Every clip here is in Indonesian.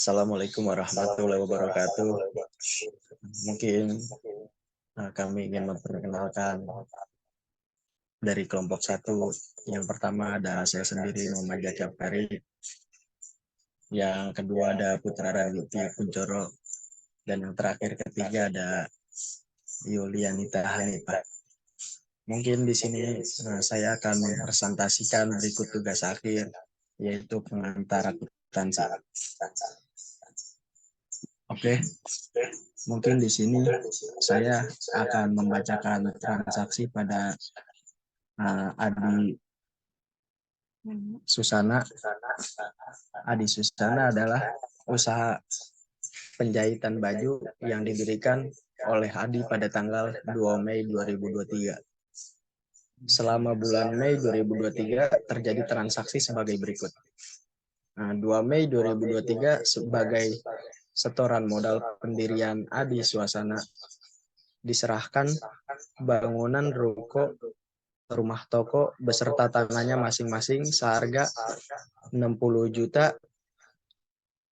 Assalamualaikum warahmatullahi wabarakatuh. Mungkin kami ingin memperkenalkan dari kelompok satu. Yang pertama ada saya sendiri, Muhammad Jacab Kari. Yang kedua ada Putra Raditya Kuncoro. Dan yang terakhir ketiga ada Yulianita Hanifah. Mungkin di sini saya akan mempresentasikan berikut tugas akhir, yaitu pengantar akuntansi. Oke, mungkin di sini saya akan membacakan transaksi pada Adi Susana. Adi Susana adalah usaha penjahitan baju yang didirikan oleh Adi pada tanggal 2 Mei 2023. Selama bulan Mei 2023 terjadi transaksi sebagai berikut. 2 Mei 2023 sebagai setoran modal pendirian Adi Suasana diserahkan bangunan ruko rumah toko beserta tanahnya masing-masing seharga 60 juta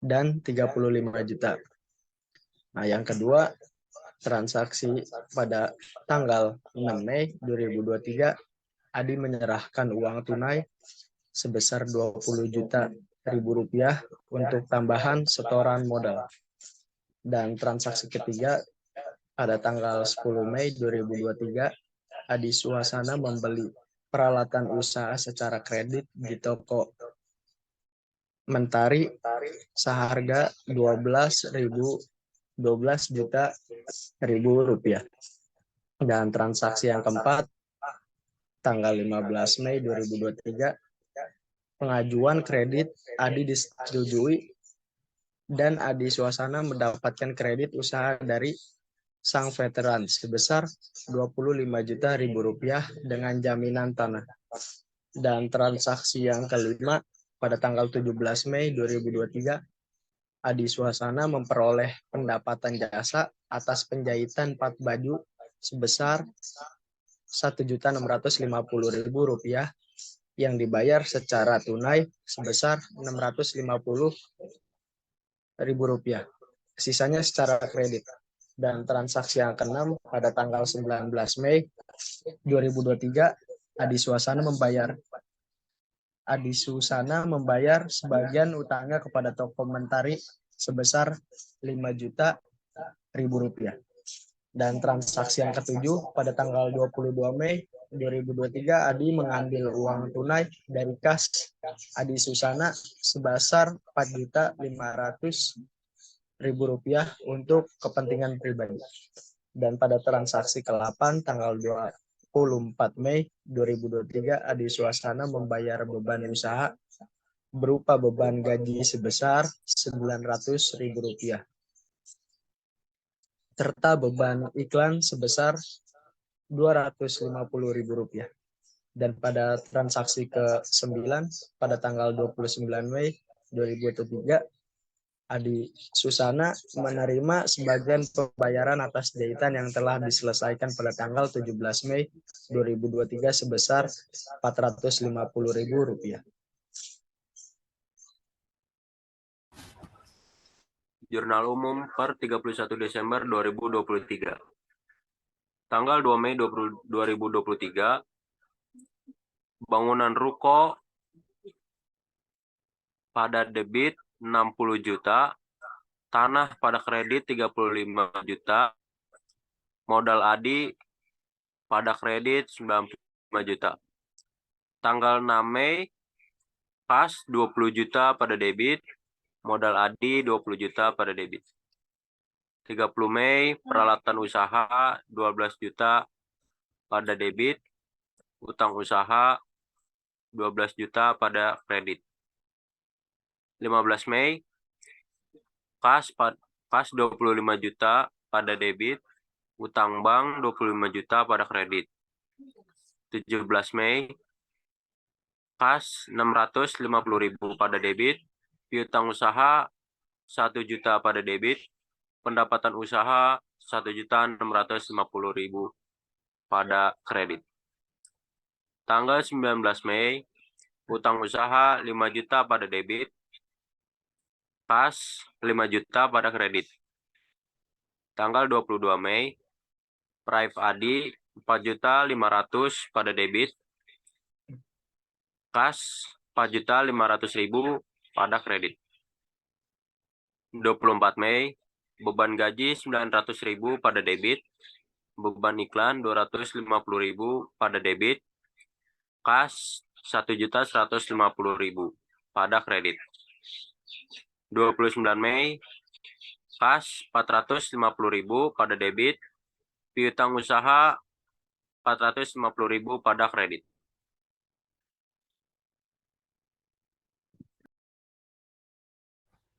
dan 35 juta. Nah, yang kedua, transaksi pada tanggal 6 Mei 2023, Adi menyerahkan uang tunai sebesar 20 juta ribu rupiah untuk tambahan setoran modal. Dan transaksi ketiga, pada tanggal 10 Mei 2023, Adi Suasana membeli peralatan usaha secara kredit di toko Mentari seharga 12 juta ribu rupiah. Dan transaksi yang keempat, tanggal 15 Mei 2023, pengajuan kredit Adi disetujui dan Adi Suasana mendapatkan kredit usaha dari sang veteran sebesar 25 juta ribu rupiah dengan jaminan tanah. Dan transaksi yang kelima, pada tanggal 17 Mei 2023, Adi Suasana memperoleh pendapatan jasa atas penjahitan 4 baju sebesar 1.650.000 rupiah yang dibayar secara tunai sebesar 650.000 rupiah. Sisanya secara kredit. Dan transaksi yang keenam, pada tanggal 19 Mei 2023, Adi Susana membayar sebagian utangnya kepada toko Mentari sebesar 5 juta ribu rupiah. Dan transaksi yang ketujuh, pada tanggal 22 Mei 2023, Adi mengambil uang tunai dari kas Adi Susana sebesar 4.500.000 rupiah untuk kepentingan pribadi. Dan pada transaksi ke-8, tanggal 24 Mei 2023, Adi Suasana membayar beban usaha berupa beban gaji sebesar 900.000 rupiah serta beban iklan sebesar 250.000 rupiah. Dan pada transaksi ke-9, pada tanggal 29 Mei 2023, Adi Susana menerima sebagian pembayaran atas jahitan yang telah diselesaikan pada tanggal 17 Mei 2023 sebesar 450.000 rupiah. Jurnal Umum per 31 Desember 2023. Tanggal 2 Mei 2023, bangunan ruko pada debit 60 juta, tanah pada kredit 35 juta, modal Adi pada kredit 95 juta. Tanggal 6 Mei, kas 20 juta pada debit, modal Adi 20 juta pada debit. 30 Mei, peralatan usaha 12 juta pada debit, utang usaha 12 juta pada kredit. 15 Mei, kas 25 juta pada debit, utang bank 25 juta pada kredit. 17 Mei, kas 650.000 pada debit, piutang usaha 1 juta pada debit, pendapatan usaha 1.650.000 pada kredit. Tanggal 19 Mei, utang usaha 5 juta pada debit, Kas 5 juta pada kredit. Tanggal 22 Mei, Praif Adi 4.500.000 pada debit. Kas 4.500.000 pada kredit. 24 Mei, beban gaji 900.000 pada debit. Beban iklan 250.000 pada debit. Kas 1.150.000 pada kredit. 29 Mei, kas 450.000 pada debit. Piutang usaha 450.000 pada kredit.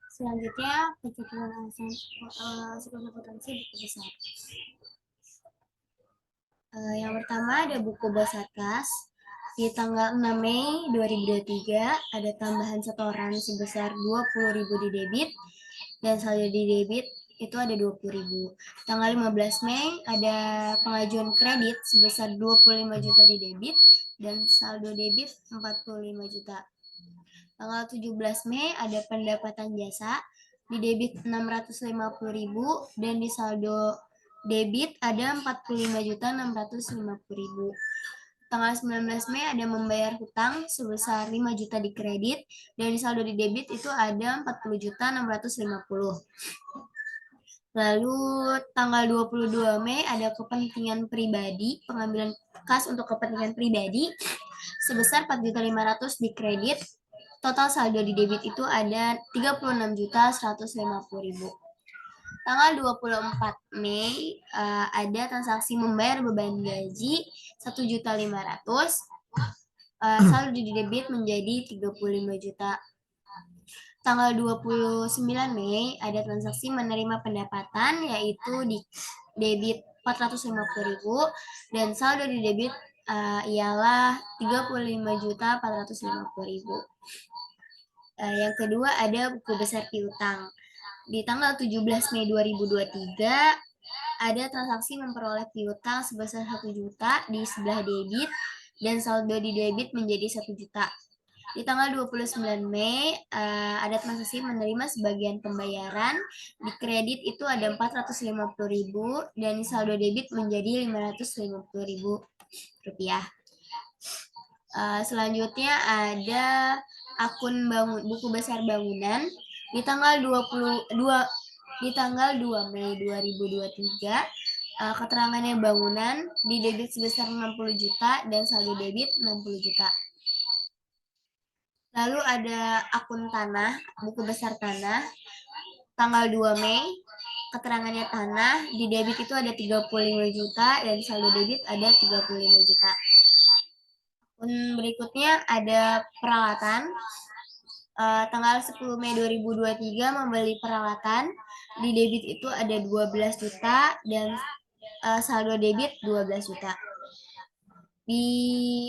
Selanjutnya, pencabutan alasan sekolah potensi buku besar. Yang pertama ada buku besar kas. Di tanggal 6 Mei 2023 ada tambahan setoran sebesar 20.000 di debit dan saldo di debit itu ada 20.000. Tanggal 15 Mei ada pengajuan kredit sebesar 25 juta di debit dan saldo debit 45 juta. Tanggal 17 Mei ada pendapatan jasa di debit 650.000 dan di saldo debit ada 45.650.000. Tanggal 19 Mei ada membayar hutang sebesar 5 juta di kredit dan di saldo di debit itu ada 40.650. Lalu tanggal 22 Mei ada kepentingan pribadi, pengambilan kas untuk kepentingan pribadi sebesar 4.500.000 di kredit. Total saldo di debit itu ada 36.150.000. Tanggal 24 Mei ada transaksi membayar beban gaji 1.500.000. Saldo di debit menjadi 35 juta. Tanggal 29 Mei ada transaksi menerima pendapatan yaitu di debit 450.000 dan saldo di debit ialah 35.450.000. Yang kedua ada buku besar piutang. Di tanggal 17 Mei 2023 ada transaksi memperoleh piutang sebesar 1 juta di sebelah debit dan saldo di debit menjadi 1 juta. Di tanggal 29 Mei ada transaksi menerima sebagian pembayaran. Di kredit itu ada 450.000 dan di saldo debit menjadi 550.000 rupiah. Selanjutnya ada akun buku besar bangunan. Di tanggal 2 Mei 2023 keterangannya bangunan di debit sebesar 60 juta dan saldo debit 60 juta. Lalu ada akun tanah, buku besar tanah. Tanggal 2 Mei keterangannya tanah di debit itu ada 35 juta dan saldo debit ada 35 juta. Akun berikutnya ada peralatan. Tanggal 10 Mei 2023 membeli peralatan. Di debit itu ada 12 juta dan saldo debit 12 juta. Di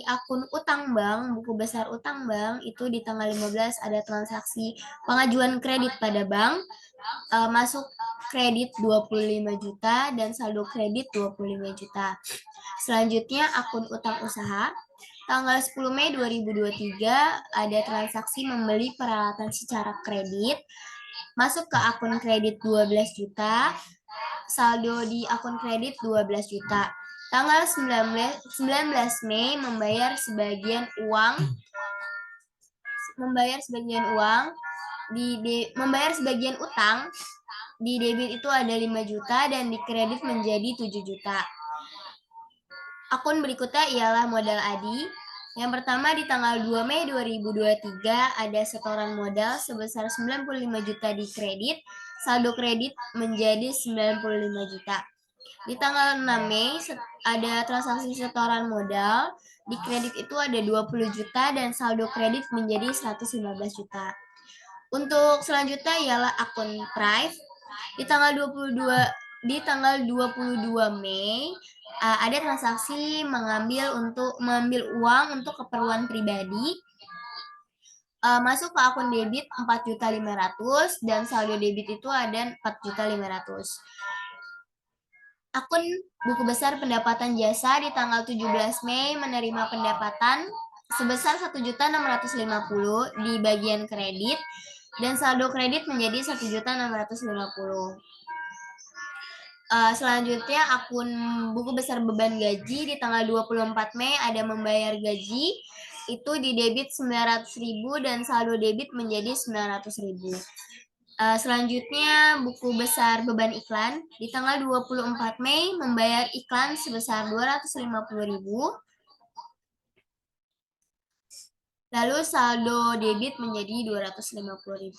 akun utang bank, buku besar utang bank, itu di tanggal 15 ada transaksi pengajuan kredit pada bank. Masuk kredit 25 juta dan saldo kredit 25 juta. Selanjutnya akun utang usaha. Tanggal 10 Mei 2023 ada transaksi membeli peralatan secara kredit. Masuk ke akun kredit 12 juta. Saldo di akun kredit 12 juta. Tanggal 19 Mei membayar sebagian uang. Membayar sebagian utang. Di debit itu ada 5 juta dan di kredit menjadi 7 juta. Akun berikutnya ialah modal Adi. Yang pertama di tanggal 2 Mei 2023 ada setoran modal sebesar 95 juta di kredit, saldo kredit menjadi 95 juta. Di tanggal 6 Mei ada transaksi setoran modal, di kredit itu ada 20 juta dan saldo kredit menjadi 115 juta. Untuk selanjutnya ialah akun Prive. Di tanggal 22 Mei ada transaksi mengambil uang untuk keperluan pribadi. Masuk ke akun debit 4.500.000 dan saldo debit itu ada 4.500.000. Akun buku besar pendapatan jasa di tanggal 17 Mei menerima pendapatan sebesar 1.650.000 di bagian kredit dan saldo kredit menjadi 1.650.000. Selanjutnya akun buku besar beban gaji di tanggal 24 Mei ada membayar gaji itu di debit 900.000 dan saldo debit menjadi 900.000. Selanjutnya buku besar beban iklan di tanggal 24 Mei membayar iklan sebesar 250.000. Lalu saldo debit menjadi 250.000.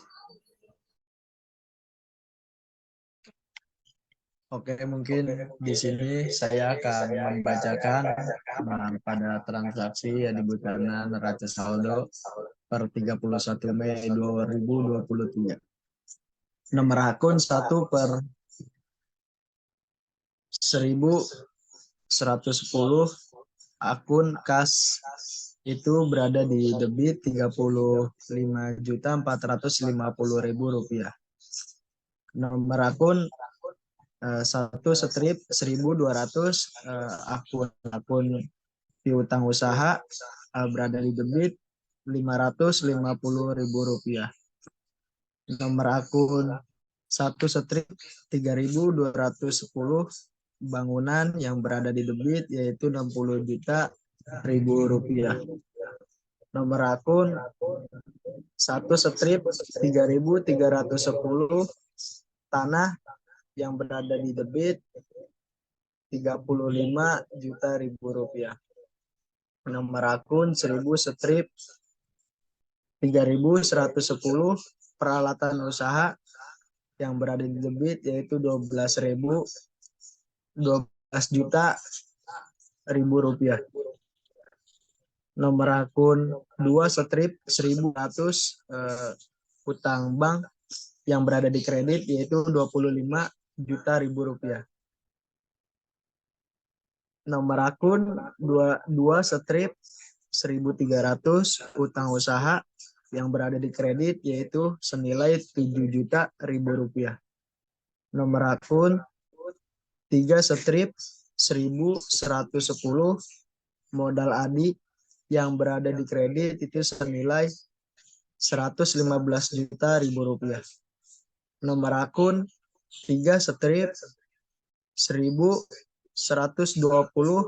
Oke, mungkin di sini saya akan membacakan pada transaksi yang diberikan neraca saldo per 31 Mei 2023. Nomor akun 1 per 1.110 akun kas itu berada di debit Rp35.450.000. Nomor akun 1 strip 1.200 akun piutang usaha berada di debit Rp550.000. Nomor akun 1 strip 3.210 bangunan yang berada di debit yaitu Rp60.000.000. Nomor akun 1 strip 3.310 tanah yang berada di debit Rp35.000.000. Nomor akun 1.000 strip 3.110 peralatan usaha yang berada di debit yaitu Rp12.000.000. Nomor akun 2 strip 1.100 utang bank yang berada di kredit yaitu Rp25.000.000. Nomor akun 2 strip 1.300 utang usaha yang berada di kredit yaitu senilai Rp7.000.000. Nomor akun 3 strip 1.110 modal adi yang berada di kredit itu senilai Rp115.000.000. Nomor akun 3 strip 1.120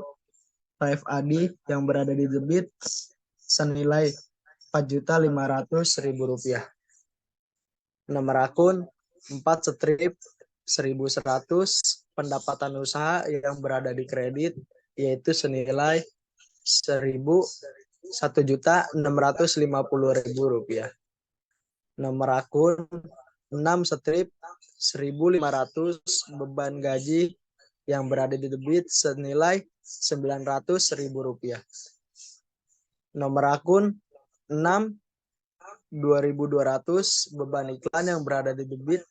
adi yang berada di debit senilai Rp4.500.000. Nomor akun 4 strip 1.100 pendapatan usaha yang berada di kredit yaitu senilai Rp1.650.000. Nomor akun 6 strip 1.500 beban gaji yang berada di debit senilai Rp900.000. Nomor akun 6 2.200 beban iklan yang berada di debit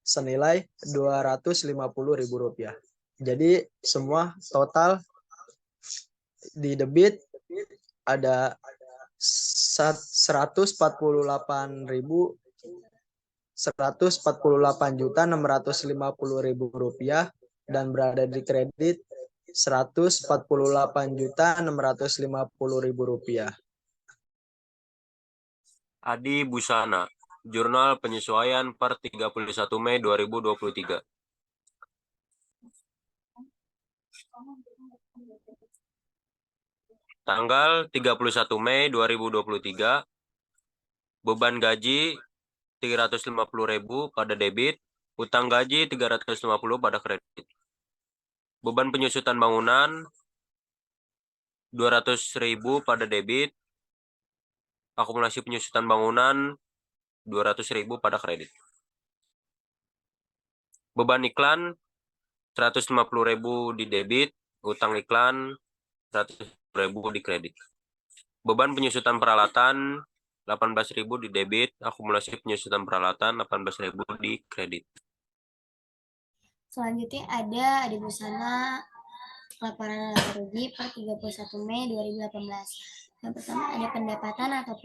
senilai Rp250.000. Jadi semua total di debit ada Rp148.650.000 dan berada di kredit Rp148.650.000. Adi Busana, Jurnal Penyesuaian per 31 Mei 2023. Tanggal 31 Mei 2023, beban gaji 350.000 pada debit, utang gaji 350 pada kredit. Beban penyusutan bangunan 200.000 pada debit, akumulasi penyusutan bangunan 200.000 pada kredit. Beban iklan 150.000 di debit, utang iklan 100.000 di kredit. Beban penyusutan peralatan 18.000 di debit, akumulasi penyusutan peralatan 18.000 di kredit. Selanjutnya ada Adi Busana laporan laba rugi per 31 Mei 2018. Yang pertama ada pendapatan atau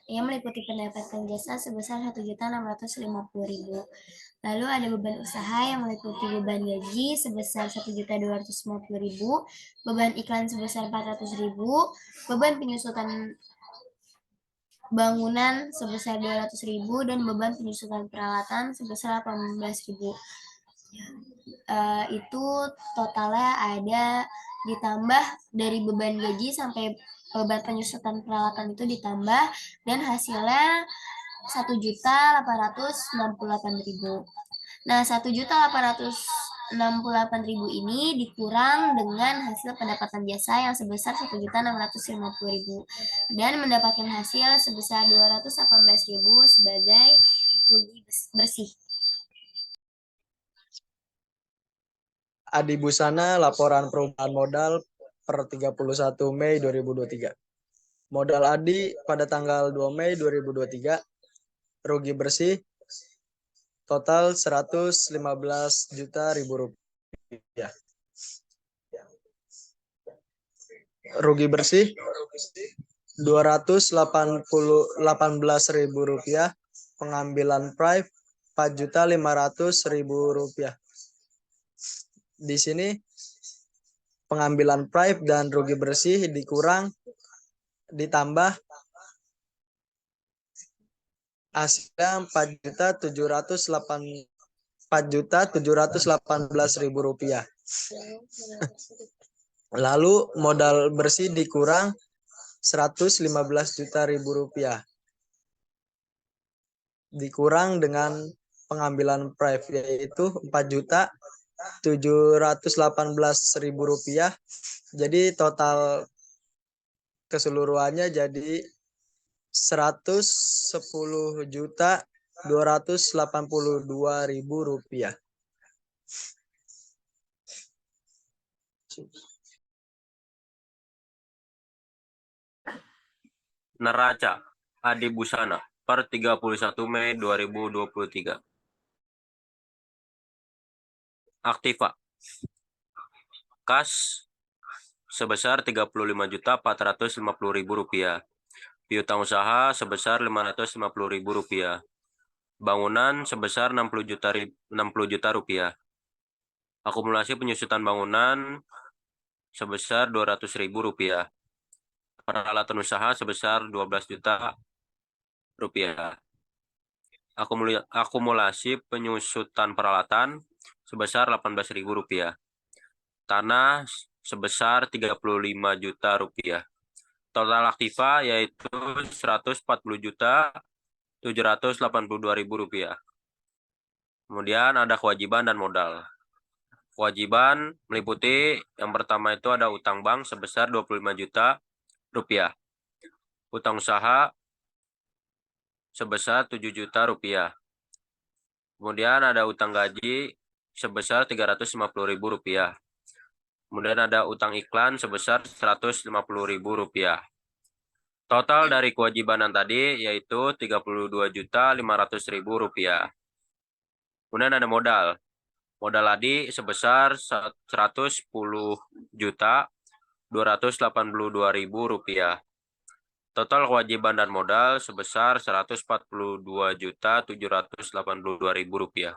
yang meliputi pendapatan jasa sebesar Rp1.650.000. Lalu ada beban usaha yang meliputi beban gaji sebesar Rp1.250.000, beban iklan sebesar Rp400.000, beban penyusutan bangunan sebesar 200.000 dan beban penyusutan peralatan sebesar 18.000. Itu totalnya ada ditambah dari beban gaji sampai beban penyusutan peralatan itu ditambah dan hasilnya 1.868.000. Nah, 1.868.000 ini dikurang dengan hasil pendapatan jasa yang sebesar 1.650.000 dan mendapatkan hasil sebesar 218.000 sebagai rugi bersih. Adi Busana, laporan perubahan modal per 31 Mei 2023. Modal Adi pada tanggal 2 Mei 2023, rugi bersih total 115 juta rupiah. Rugi bersih 218.000 rupiah, pengambilan prive 4.500.000 rupiah. Di sini pengambilan prive dan rugi bersih dikurang ditambah hasilnya 4.718.000 rupiah. Lalu modal bersih dikurang 115 juta rupiah. Dikurang dengan pengambilan prive yaitu 4.718.000 rupiah. Jadi total keseluruhannya jadi 110.282.000 rupiah. Neraca Adi Busana per 31 Mei 2023. Aktiva kas sebesar 35.450.000 rupiah. Piutang usaha sebesar 550.000 rupiah. Bangunan sebesar 60 juta rupiah. Akumulasi penyusutan bangunan sebesar 200.000 rupiah. Peralatan usaha sebesar 12 juta rupiah. Akumulasi penyusutan peralatan sebesar 18.000 rupiah. Tanah sebesar 35 juta rupiah. Total aktiva yaitu 140.782.000 rupiah. Kemudian ada kewajiban dan modal. Kewajiban meliputi yang pertama itu ada utang bank sebesar 25 juta rupiah. Utang usaha sebesar 7 juta rupiah. Kemudian ada utang gaji sebesar 350.000 rupiah. Kemudian ada utang iklan sebesar 150.000 rupiah. Total dari kewajiban tadi yaitu 32.500.000 rupiah. Kemudian ada modal. Modal Adi sebesar 110.282.000 rupiah. Total kewajiban dan modal sebesar 142.782.000 rupiah.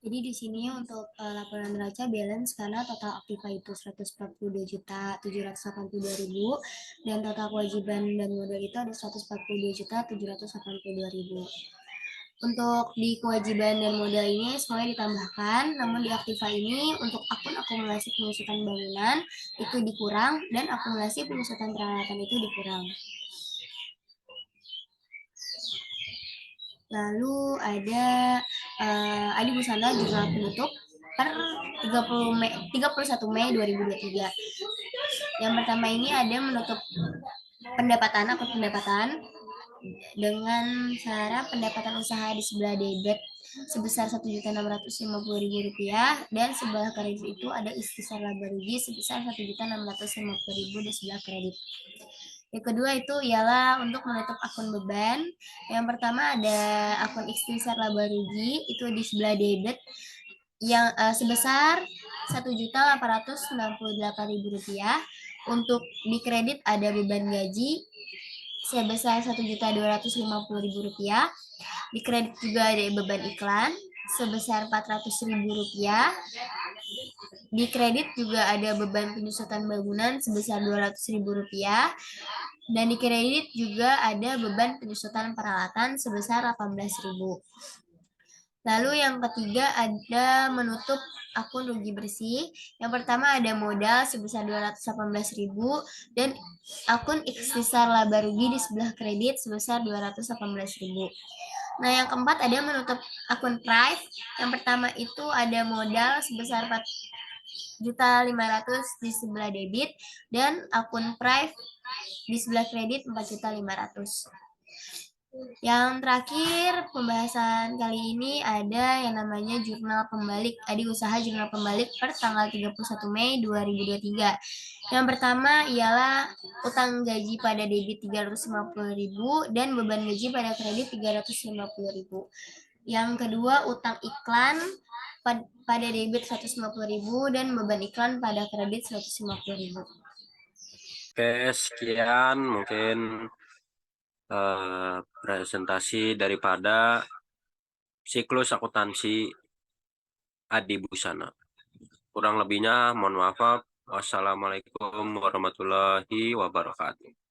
Jadi di sini untuk laporan neraca balance karena total aktiva itu 142.782.000 dan total kewajiban dan modal itu ada 142.782.000. Untuk di kewajiban dan modal ini semuanya ditambahkan, namun di aktiva ini untuk akun akumulasi penyusutan bangunan itu dikurang dan akumulasi penyusutan peralatan itu dikurang. Lalu ada Adi Busana jurnal penutup per 31 Mei 2023. Yang pertama ini ada menutup akun pendapatan dengan cara pendapatan usaha di sebelah debit sebesar 1.650.000 rupiah dan sebelah kredit itu ada ikhtisar laba rugi sebesar 1.650.000 di sebelah kredit. Yang kedua itu ialah untuk menutup akun beban. Yang pertama ada akun ikhtisar laba rugi itu di sebelah debit yang sebesar 1.868.000 rupiah. Untuk di kredit ada beban gaji sebesar 1.250.000 rupiah. Di kredit juga ada beban iklan sebesar 400.000 rupiah. Di kredit juga ada beban penyusutan bangunan sebesar Rp200.000 dan di kredit juga ada beban penyusutan peralatan sebesar Rp18.000. Lalu yang ketiga ada menutup akun rugi bersih. Yang pertama ada modal sebesar Rp218.000 dan akun ikhtisar laba rugi di sebelah kredit sebesar Rp218.000. Nah, yang keempat ada menutup akun prive. Yang pertama itu ada modal sebesar Rp4.500.000 di sebelah debit dan akun prive di sebelah kredit Rp4.500.000. Yang terakhir, pembahasan kali ini ada yang namanya jurnal pembalik, adik usaha jurnal pembalik per tanggal 31 Mei 2023. Yang pertama ialah utang gaji pada debit Rp350.000 dan beban gaji pada kredit Rp350.000. Yang kedua, utang iklan pada debit Rp150.000 dan beban iklan pada kredit Rp150.000. Oke, sekian mungkin presentasi daripada siklus akuntansi Adi Busana. Kurang lebihnya mohon maaf. Wassalamualaikum warahmatullahi wabarakatuh.